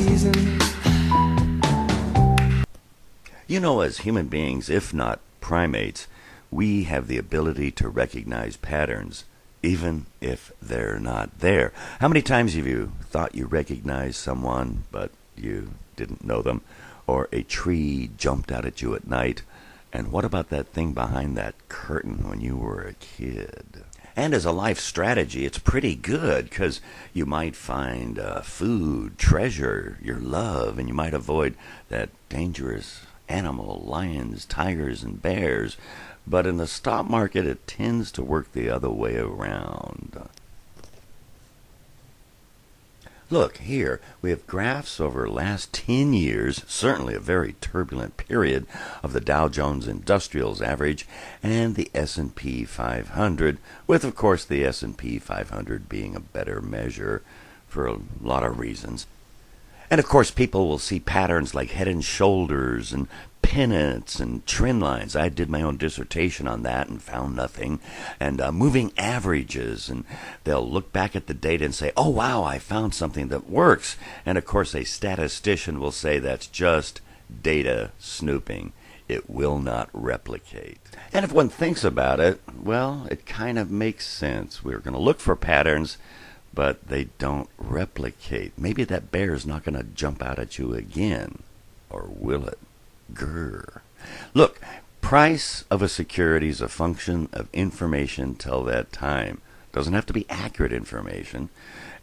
season. You know, as human beings, if not primates, we have the ability to recognize patterns, even if they're not there. How many times have you thought you recognized someone, but you didn't know them? Or a tree jumped out at you at night? And what about that thing behind that curtain when you were a kid? And as a life strategy, it's pretty good, because you might find food, treasure, your love, and you might avoid that dangerous animal, lions, tigers, and bears. But in the stock market, it tends to work the other way around. Look, here we have graphs over the last 10 years, certainly a very turbulent period, of the Dow Jones Industrials Average and the S&P 500, with, of course, the S&P 500 being a better measure for a lot of reasons. And, of course, people will see patterns like head and shoulders and pennants and trend lines. I did my own dissertation on that and found nothing. And moving averages, and they'll look back at the data and say, oh, wow, I found something that works. And, of course, a statistician will say that's just data snooping. It will not replicate. And if one thinks about it, well, it kind of makes sense. We're going to look for patterns, but they don't replicate. Maybe that bear is not going to jump out at you again. Or will it? Grr. Look, price of a security is a function of information till that time. Doesn't have to be accurate information.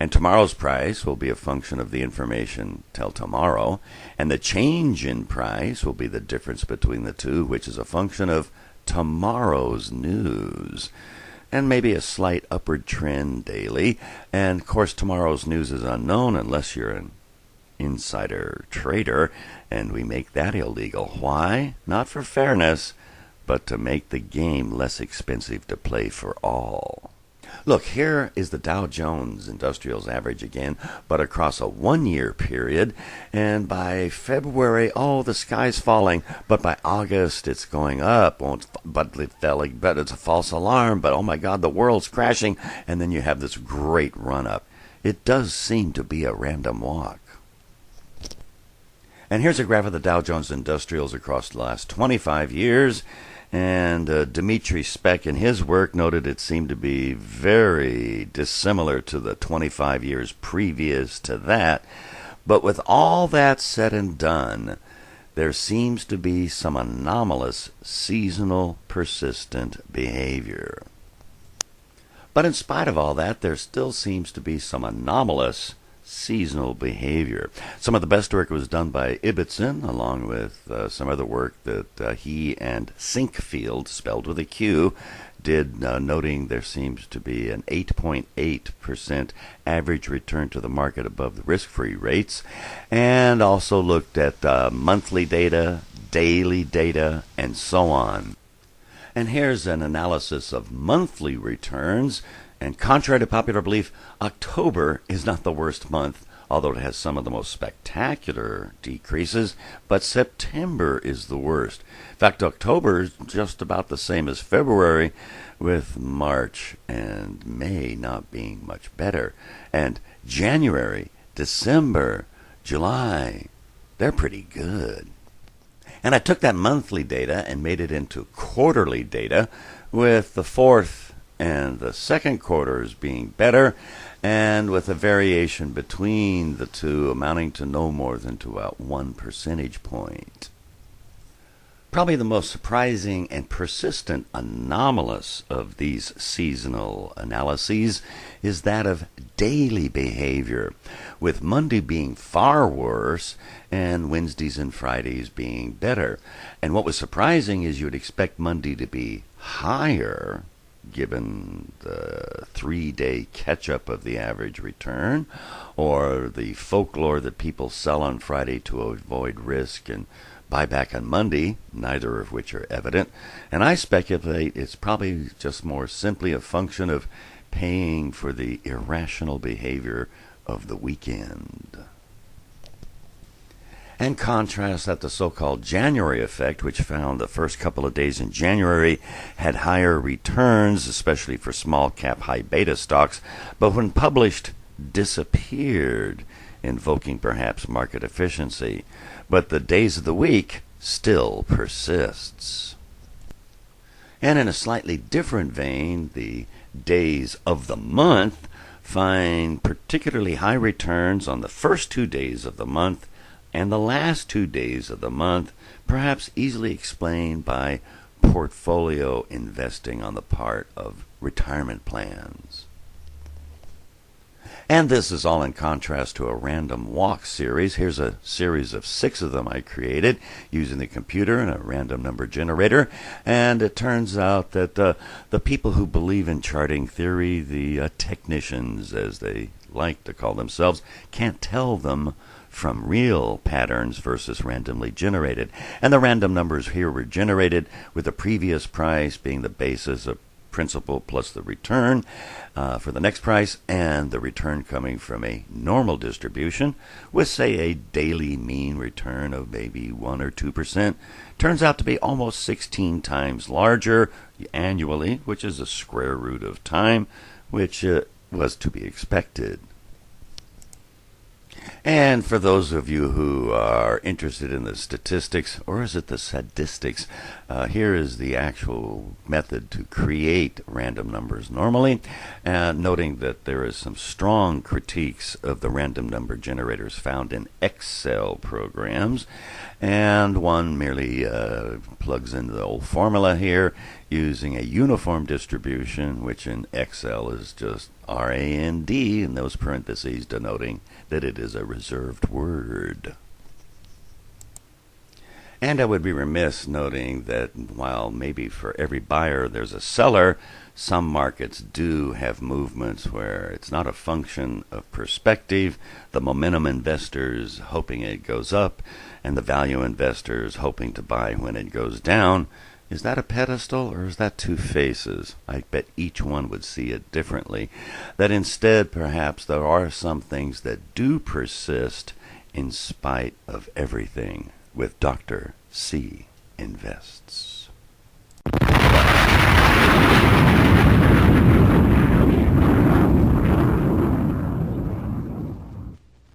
And tomorrow's price will be a function of the information till tomorrow. And the change in price will be the difference between the two, which is a function of tomorrow's news. And maybe a slight upward trend daily. And, of course, tomorrow's news is unknown unless you're an insider trader, and we make that illegal. Why? Not for fairness, but to make the game less expensive to play for all. Look, here is the Dow Jones Industrials Average again, but across a one-year period. And by February, oh, the sky's falling. But by August, it's going up. But it's a false alarm. But, oh, my God, the world's crashing. And then you have this great run-up. It does seem to be a random walk. And here's a graph of the Dow Jones Industrials across the last 25 years. And Dmitry Speck in his work noted it seemed to be very dissimilar to the 25 years previous to that. But with all that said and done, there seems to be some anomalous seasonal persistent behavior. But in spite of all that, there still seems to be some anomalous seasonal behavior. Some of the best work was done by Ibbotson, along with some other work that he and Sinkfield, spelled with a Q, did, noting there seems to be an 8.8% average return to the market above the risk-free rates, and also looked at monthly data, daily data, and so on. And here's an analysis of monthly returns. And contrary to popular belief, October is not the worst month, although it has some of the most spectacular decreases, but September is the worst. In fact, October is just about the same as February, with March and May not being much better. And January, December, July, they're pretty good. And I took that monthly data and made it into quarterly data, with the fourth and the second quarters being better, and with a variation between the two amounting to no more than to about 1 percentage point. Probably the most surprising and persistent anomalous of these seasonal analyses is that of daily behavior, with Monday being far worse and Wednesdays and Fridays being better. And what was surprising is you would expect Monday to be higher, given the 3-day catch-up of the average return, or the folklore that people sell on Friday to avoid risk and buy back on Monday, neither of which are evident. And I speculate it's probably just more simply a function of paying for the irrational behavior of the weekend. And contrast that the so-called January effect, which found the first couple of days in January had higher returns, especially for small-cap, high-beta stocks, but when published, disappeared invoking perhaps market efficiency. But the days of the week still persists. And in a slightly different vein, the days of the month find particularly high returns on the first 2 days of the month and the last 2 days of the month, perhaps easily explained by portfolio investing on the part of retirement plans. And this is all in contrast to a random walk series. Here's a series of 6 of them I created using the computer and a random number generator. And it turns out that the people who believe in charting theory, the technicians as they like to call themselves, can't tell them from real patterns versus randomly generated. And the random numbers here were generated with the previous price being the basis of principal plus the return for the next price, and the return coming from a normal distribution with, say, a daily mean return of maybe 1 or 2%. Turns out to be almost 16 times larger annually, which is a square root of time, which was to be expected. And for those of you who are interested in the statistics, or is it the statistics, here is the actual method to create random numbers normally, noting that there is some strong critiques of the random number generators found in Excel programs, and one merely plugs in the old formula here using a uniform distribution, which in Excel is just RAND, in those parentheses denoting that it is a reserved word. And I would be remiss noting that while maybe for every buyer there's a seller, some markets do have movements where it's not a function of perspective, the momentum investors hoping it goes up, and the value investors hoping to buy when it goes down. Is that a pedestal, or is that 2 faces? I bet each one would see it differently. That instead, perhaps, there are some things that do persist in spite of everything, with Dr. C. Invests.